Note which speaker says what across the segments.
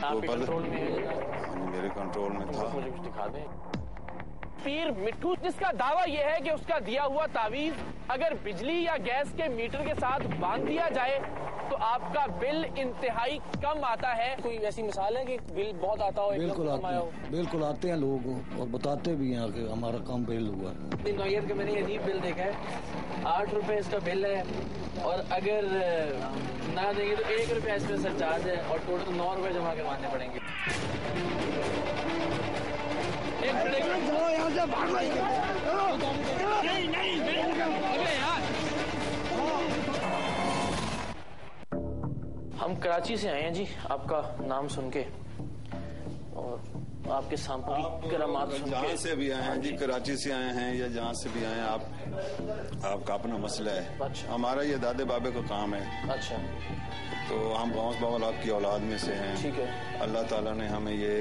Speaker 1: आपके कंट्रोल में है?
Speaker 2: मेरे कंट्रोल में था।
Speaker 1: मुझे कुछ दिखा दें। पीर मिट्ठू जिसका दावा यह है कि उसका दिया हुआ तावीज अगर बिजली या गैस के मीटर के साथ बांध दिया जाए तो आपका बिल इंतहाई कम आता है। कोई ऐसी मिसाल है कि बिल बहुत आता हो?
Speaker 3: बिल्कुल आते हैं लोग और बताते भी हैं कि हमारा कम बिल हुआ।
Speaker 1: नौयत का मैंने अजीब बिल देखा है, 8 रुपए इसका बिल है और अगर ना देंगे तो 1 रुपया इसमें सरचार्ज है और टोटल 9 रुपए जमा करवाने पड़ेंगे। यहाँ से भाग हम कराची से आए हैं जी, आपका नाम सुन के और आपके सांपों की करामात सुन के।
Speaker 2: जहाँ से भी आए हैं जी, कराची से आए हैं या जहाँ से भी आए हैं, आपका अपना मसला है।
Speaker 1: अच्छा।
Speaker 2: हमारा ये दादे बाबे का काम है।
Speaker 1: अच्छा।
Speaker 2: तो हम गौस बावल आपकी औलाद में से हैं।
Speaker 1: ठीक है।
Speaker 2: अल्लाह ताला ने हमें ये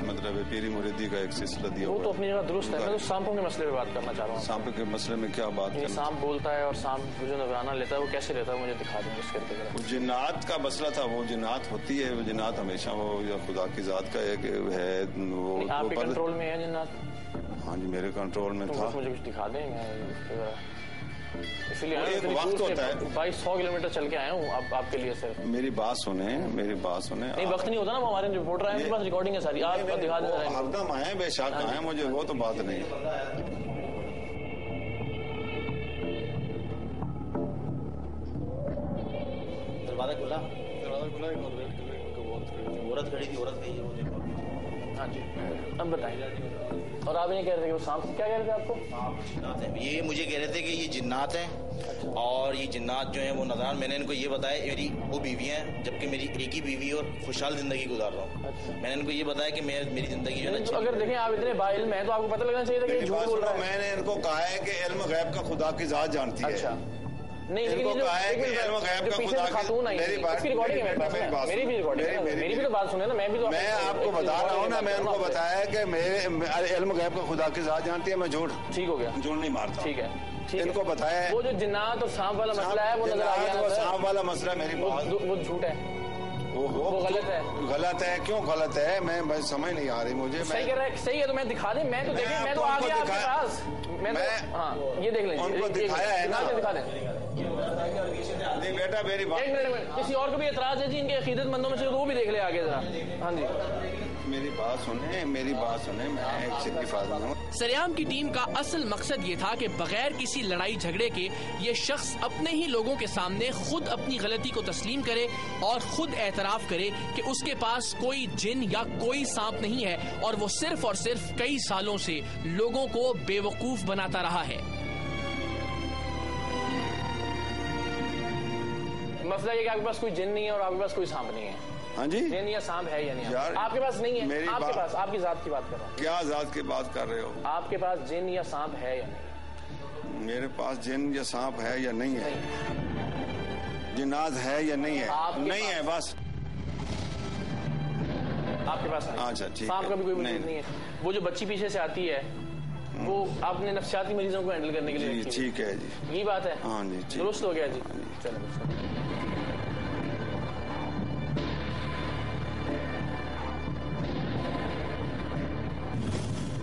Speaker 2: मतलब पीरी मुरीदी का एक सिलसिला दिया।
Speaker 1: वो तो अपनी जगह दुरुस्त है। मैं तो सांपों के मसले पे बात करना चाह रहा हूँ।
Speaker 2: सांपों के मसले में क्या बात है?
Speaker 1: सांप बोलता है और सांप जो नजराना लेता है वो कैसे लेता है मुझे दिखा दें उसके अंदर।
Speaker 2: वो जिन्नात का मसला था। वो जिन्नात होती है, वो जिन्नात हमेशा वो या खुदा की जात का एक है। वो
Speaker 1: आपके कंट्रोल में है जिन्नात?
Speaker 2: हाँ जी, मेरे कंट्रोल में था।
Speaker 1: मुझे कुछ दिखा दें, इसलिए
Speaker 2: एक वक्त होता है।
Speaker 1: 2200 किलोमीटर चल के आया हूँ आपके लिए सर।
Speaker 2: मेरी बात सुने।
Speaker 1: नहीं वक्त नहीं होता ना, वो हमारे रिपोर्टर आए, उनके पास रिकॉर्डिंग है सारी, आप दिखा दें।
Speaker 2: हरदम आए बेशक आए, मुझे वो तो बात नहीं है।
Speaker 4: दरवाजा खुला औरत खड़ी थी, औरत गई है वो देखो।
Speaker 1: हाँ जी, अब बताइए। और आप ये कह रहे थे कि वो सांप, क्या कह रहे थे आपको?
Speaker 4: जिन्नात है, ये मुझे कह रहे थे कि ये जिन्नात हैं और ये जिन्नात जो है वो नजर। मैंने इनको ये बताया मेरी वो बीवी है, जबकि मेरी एक ही बीवी और खुशहाल जिंदगी गुजार रहा हूँ। मैंने इनको ये बताया कि मेरी जिंदगी जो है
Speaker 1: तो अगर देखें आप इतने बाइल्म हैं तो आपको पता लगना चाहिए था कि झूठ बोल रहा है।
Speaker 2: मैंने इनको कहा है कि इल्म गैब का खुदा की जात जानती है।
Speaker 1: अच्छा। नहीं
Speaker 2: इनको कहा है कि इल्म गैब का खुदा की।
Speaker 1: मेरी भी रिकॉर्डिंग, मेरी भी तो बात सुने ना। मैं
Speaker 2: आपको बता रहा हूँ ना, मैं उनको बताया कि मेरे इल्म गैब का खुदा की जात जानती है। मैं झूठ
Speaker 1: ठीक हो गया,
Speaker 2: झूठ नहीं मारता।
Speaker 1: ठीक है।
Speaker 2: इनको बताया
Speaker 1: वो जो जिन्नात और सांप वाला मसला है वो नजर आ गया।
Speaker 2: सांप वाला मसला मेरी
Speaker 1: वो झूठ है, वो गलत है।
Speaker 2: गलत है? क्यों गलत है? मैं समझ नहीं आ रही मुझे।
Speaker 1: सही कह रहा है, सही है तो मैं दिखा दें। मैं तो देखें, मैं तो आ गया आपके पास। मैं हाँ ये देख लें,
Speaker 2: उनको दिखाया है ना।
Speaker 1: दिखा दें।
Speaker 2: नहीं बेटा मेरी बात,
Speaker 1: एक मिनट, किसी और को भी एतराज है जी इनके अकीदतमंदों में से, तो वो भी देख ले आगे जरा। हाँ जी,
Speaker 2: मेरी बात सुने, मेरी बात सुने। मैं एक चीज की फायदा हूँ।
Speaker 5: सरेआम की टीम का असल मकसद ये था कि बगैर किसी लड़ाई झगड़े के ये शख्स अपने ही लोगों के सामने खुद अपनी गलती को तस्लीम करे और खुद एतराफ करे कि उसके पास कोई जिन या कोई सांप नहीं है और वो सिर्फ और सिर्फ कई सालों से लोगों को बेवकूफ बनाता रहा है।
Speaker 1: मसला ये कि आपके पास कोई जिन नहीं है और आपके पास कोई सांप नहीं है।
Speaker 2: हाँ जी,
Speaker 1: जिन या सांप है या नहीं?
Speaker 2: यार
Speaker 1: आपके पास नहीं है। आपके पास, आपकी जात की बात कर रहा हूँ।
Speaker 2: क्या जात की बात कर रहे हो?
Speaker 1: आपके पास जिन या सांप है या नहीं?
Speaker 2: मेरे पास जिन या सांप है या नहीं है? जिन्नात है या नहीं है? नहीं है बस।
Speaker 1: आपके पास नहीं?
Speaker 2: अच्छा ठीक है।
Speaker 1: सांप का भी कोई वजूद नहीं है। वो जो बच्ची पीछे से आती है वो आपने नफ्सियाती मरीजों को हैंडल करने के लिए?
Speaker 2: ठीक है जी,
Speaker 1: यही बात है।
Speaker 2: हाँ जी,
Speaker 1: दुरुस्त हो गया जी। चलो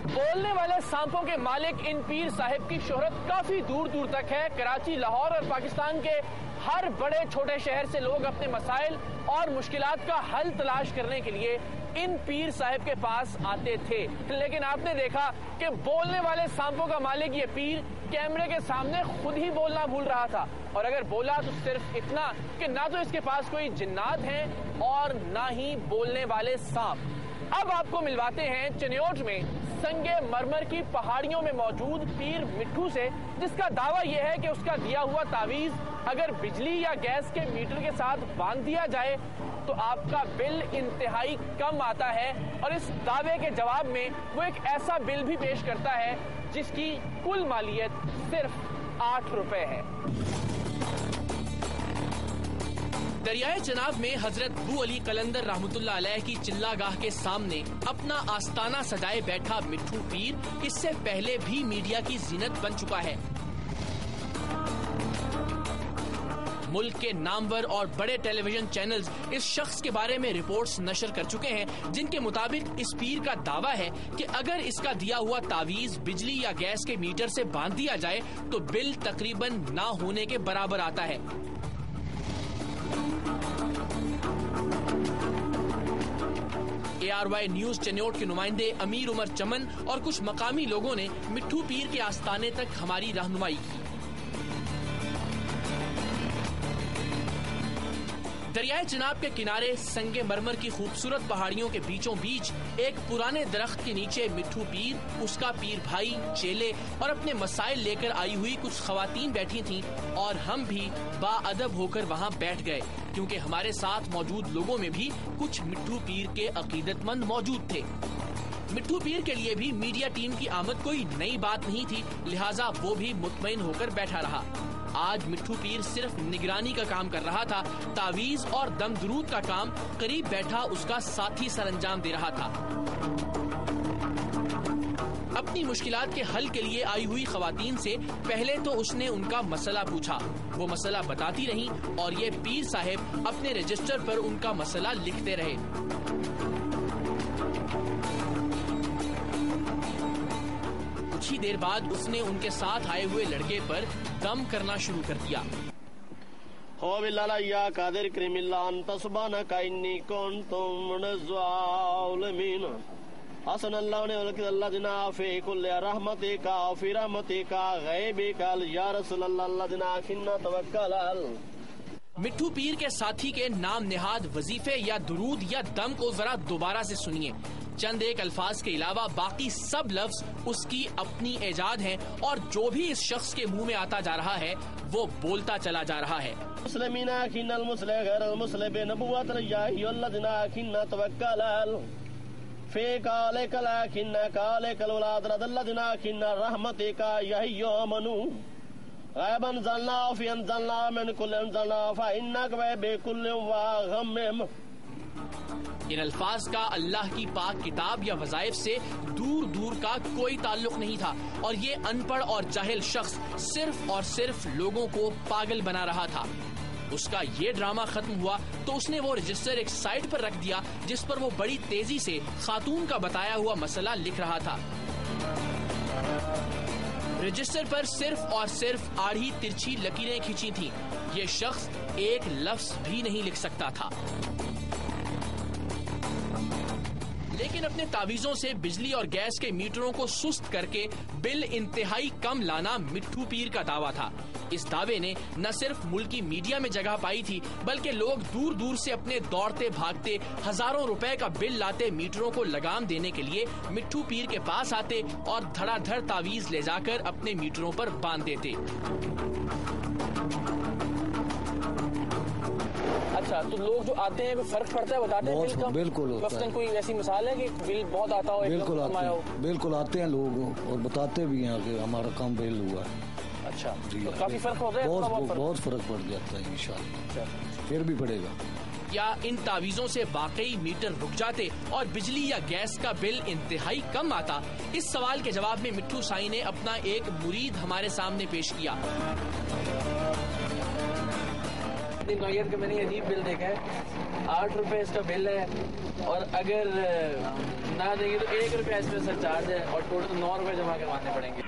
Speaker 1: बोलने वाले सांपों के मालिक इन पीर साहिब की शोहरत काफी दूर दूर तक है। कराची, लाहौर और पाकिस्तान के हर बड़े छोटे शहर से लोग अपने मसाइल और मुश्किलात का हल तलाश करने के लिए इन पीर साहिब के पास आते थे। लेकिन आपने देखा कि बोलने वाले सांपों का मालिक ये पीर कैमरे के सामने खुद ही बोलना भूल रहा था, और अगर बोला तो सिर्फ इतना कि ना तो इसके पास कोई जिन्नात हैं और ना ही बोलने वाले सांप। अब आपको मिलवाते हैं चिन्योट में संगे मरमर की पहाड़ियों में मौजूद पीर मिट्ठू से, जिसका दावा यह है कि उसका दिया हुआ तावीज अगर बिजली या गैस के मीटर के साथ बांध दिया जाए तो आपका बिल इंतहाई कम आता है। और इस दावे के जवाब में वो एक ऐसा बिल भी पेश करता है जिसकी कुल मालियत सिर्फ 8 रुपए है।
Speaker 5: दरियाए चनाब में हजरत बू अली कलंदर रहमतुल्लाह अलैह की चिल्लागाह के सामने अपना आस्ताना सजाए बैठा मिट्ठू पीर इससे पहले भी मीडिया की जीनत बन चुका है। मुल्क के नामवर और बड़े टेलीविजन चैनल्स इस शख्स के बारे में रिपोर्ट्स नशर कर चुके हैं, जिनके मुताबिक इस पीर का दावा है कि अगर इसका दिया हुआ तावीज बिजली या गैस के मीटर से बांध दिया जाए तो बिल तकरीबन ना होने के बराबर आता है। ARY न्यूज चन्योट के नुमाइंदे अमीर उमर चमन और कुछ मकामी लोगों ने मिट्ठू पीर के आस्थाने तक हमारी रहनुमाई की। दरियाए चिनाब के किनारे संगे मरमर की खूबसूरत पहाड़ियों के बीचों बीच एक पुराने दरख्त के नीचे मिट्ठू पीर, उसका पीर भाई, चेले और अपने मसाइल लेकर आई हुई कुछ खवातीन बैठी थीं और हम भी बाअदब होकर वहां बैठ गए, क्योंकि हमारे साथ मौजूद लोगों में भी कुछ मिट्ठू पीर के अकीदतमंद मौजूद थे। मिट्ठू पीर के लिए भी मीडिया टीम की आमद कोई नई बात नहीं थी, लिहाजा वो भी मुतमईन होकर बैठा रहा। आज मिट्ठू पीर सिर्फ निगरानी का काम कर रहा था, तावीज और दम दुरूद का काम करीब बैठा उसका साथी सरंजाम दे रहा था। अपनी मुश्किलात के हल के लिए आई हुई खवातीन से पहले तो उसने उनका मसला पूछा, वो मसला बताती रहीं और ये पीर साहब अपने रजिस्टर पर उनका मसला लिखते रहे। कुछ ही देर बाद उसने उनके साथ आए हुए लड़के पर दम करना शुरू कर दिया।
Speaker 6: हो बिल्लाह या कादिर क्रिमिल्लान तस्बानका इन्नी कुन्तुम मुनज़्ज़ालिमीन हसन अल्लाह ने अल्लाह फी कुल्ली रहमतिका फी रहमतिका गैबिका या रसूल अल्लाह खिन्ना तवक्कल।
Speaker 5: मिट्ठू पीर के साथी के नाम निहाद वजीफे या दुरूद या दम को जरा दोबारा से सुनिए। चंद एक अल्फाज के अलावा बाकी सब लफ्ज उसकी अपनी इजाद हैं और जो भी इस शख्स के मुंह में आता जा रहा है वो बोलता चला जा रहा है।
Speaker 6: मुस्लिमीना खिन्नल मुस्लिम गैरल मुस्लिम नबुव्वत यल्लज़िना खिन्ना तवक्कल फी कालिकल खिन्ना कालिकल औलाद रदल्लज़िना खिन्ना रहमतिका यहयमनु गैबन जलना फी अनजलना मिन कुल्ल अनजलना फा इन्नका बिकुल्लि वागम्मिम।
Speaker 5: इन अल्फाज का अल्लाह की पाक किताब या वज़ाइफ से दूर दूर का कोई ताल्लुक नहीं था और ये अनपढ़ और जाहिल शख्स सिर्फ और सिर्फ लोगों को पागल बना रहा था। उसका ये ड्रामा खत्म हुआ तो उसने वो रजिस्टर एक साइड पर रख दिया जिस पर वो बड़ी तेजी से खातून का बताया हुआ मसला लिख रहा था। रजिस्टर पर सिर्फ और सिर्फ आड़ी तिरछी लकीरें खींची थीं। ये शख्स एक लफ्ज भी नहीं लिख सकता था। लेकिन अपने तावीजों से बिजली और गैस के मीटरों को सुस्त करके बिल इंतहाई कम लाना मिट्ठू पीर का दावा था। इस दावे ने न सिर्फ मुल्की मीडिया में जगह पाई थी बल्कि लोग दूर दूर से अपने दौड़ते भागते हजारों रुपए का बिल लाते मीटरों को लगाम देने के लिए मिट्ठू पीर के पास आते और धड़ाधड़ तावीज ले जाकर अपने मीटरों पर बांध देते।
Speaker 1: अच्छा, तो लोग जो आते हैं फर्क पड़ता है, बताते हैं बिल कम?
Speaker 3: बिल्कुल होता है।
Speaker 1: कोई ऐसी मिसाल है कि बिल बहुत आता हो?
Speaker 3: बिल्कुल आते हैं लोग और बताते भी हैं कि हमारा कम बिल हुआ है।
Speaker 1: अच्छा, तो काफी फर्क होता है?
Speaker 3: बहुत फर्क पड़ जाता है इंशाल्लाह, फिर भी पड़ेगा।
Speaker 5: या इन तावीजों से वाकई मीटर रुक जाते और बिजली या गैस का बिल इंतहाई कम आता? इस सवाल के जवाब में मिट्ठू साई ने अपना एक मुरीद हमारे सामने पेश किया।
Speaker 1: नौयत का मैंने अजीब बिल देखा है, 8 रुपए इसका बिल है और अगर ना देंगे तो 1 रुपया इसमें सरचार्ज है और टोटल 9 रुपए जमा करवाने पड़ेंगे।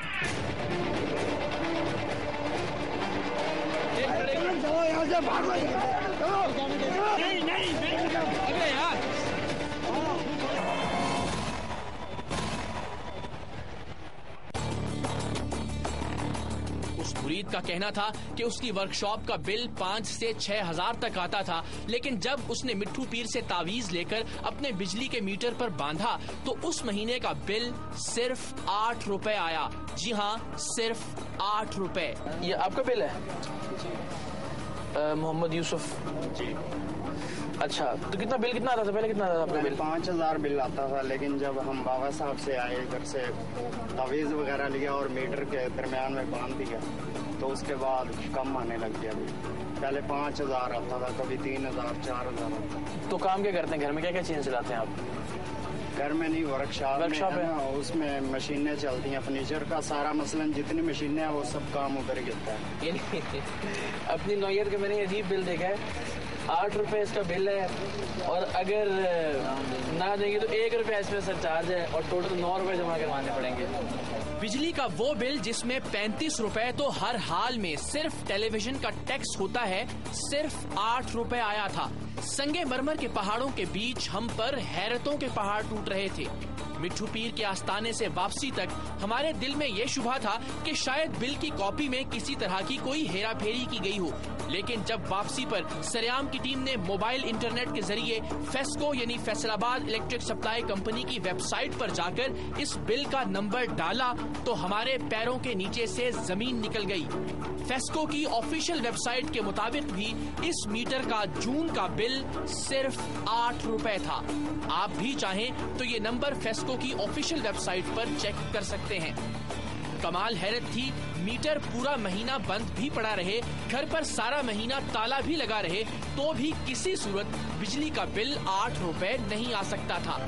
Speaker 5: उस मुरीद का कहना था कि उसकी वर्कशॉप का बिल 5 से 6 हजार तक आता था, लेकिन जब उसने मिट्ठू पीर से तावीज लेकर अपने बिजली के मीटर पर बांधा तो उस महीने का बिल सिर्फ 8 रुपए आया। जी हाँ, सिर्फ 8 रुपए।
Speaker 1: ये आपका बिल है? मोहम्मद यूसुफ जी। अच्छा, तो कितना बिल कितना आता था पहले? कितना आता था आपका बिल?
Speaker 7: 5000 बिल आता था, लेकिन जब हम बाबा साहब से आए, इधर से तावीज़ वगैरह लिया और मीटर के दरमियान में बांध दिया तो उसके बाद कम आने लग गया। पहले 5000 आता था, कभी 3000, 4000 आता था।
Speaker 1: तो काम क्या करते हैं घर में, क्या क्या चीजें चलाते हैं आप?
Speaker 7: घर में नहीं, वर्कशॉप में है ना, उसमें मशीनें चलती हैं, फर्नीचर का सारा मसलन जितनी मशीनें हैं वो सब काम उधर ही होता है।
Speaker 1: अपनी नौयत का मैंने अजीब बिल देखा है, 8 रुपए इसका बिल है और अगर ना देंगे तो 1 रुपया इसमें सरचार्ज है और टोटल 9 रुपए जमा करवाने पड़ेंगे।
Speaker 5: बिजली का वो बिल जिसमें 35 रुपए तो हर हाल में सिर्फ टेलीविजन का टैक्स होता है, सिर्फ 8 रुपए आया था। संगे मरमर के पहाड़ों के बीच हम पर हैरतों के पहाड़ टूट रहे थे। मिट्ठू पीर के आस्थाने से वापसी तक हमारे दिल में ये शुबा था कि शायद बिल की कॉपी में किसी तरह की कोई हेराफेरी की गई हो, लेकिन जब वापसी पर सरेआम की टीम ने मोबाइल इंटरनेट के जरिए फेस्को यानी फैसलाबाद इलेक्ट्रिक सप्लाई कंपनी की वेबसाइट पर जाकर इस बिल का नंबर डाला तो हमारे पैरों के नीचे से जमीन निकल गई। फेस्को की ऑफिशियल वेबसाइट के मुताबिक भी इस मीटर का जून का बिल सिर्फ 8 रुपए था। आप भी चाहें तो ये नंबर फेस्को की ऑफिशियल वेबसाइट पर चेक कर सकते हैं। कमाल हैरत थी, मीटर पूरा महीना बंद भी पड़ा रहे, घर पर सारा महीना ताला भी लगा रहे, तो भी किसी सूरत बिजली का बिल 8 रुपए नहीं आ सकता था।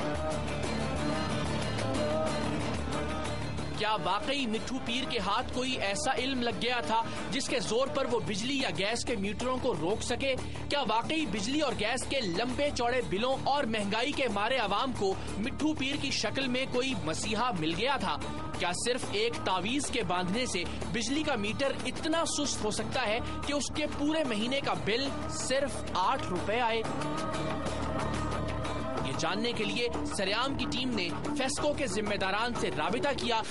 Speaker 5: क्या वाकई मिट्ठू पीर के हाथ कोई ऐसा इल्म लग गया था जिसके जोर पर वो बिजली या गैस के मीटरों को रोक सके? क्या वाकई बिजली और गैस के लंबे चौड़े बिलों और महंगाई के मारे आवाम को मिट्ठू पीर की शक्ल में कोई मसीहा मिल गया था? क्या सिर्फ एक तावीज के बांधने से बिजली का मीटर इतना सुस्त हो सकता है कि उसके पूरे महीने का बिल सिर्फ 8 रुपए आए? ये जानने के लिए सरेआम की टीम ने फेस्को के जिम्मेदारान से राबिता किया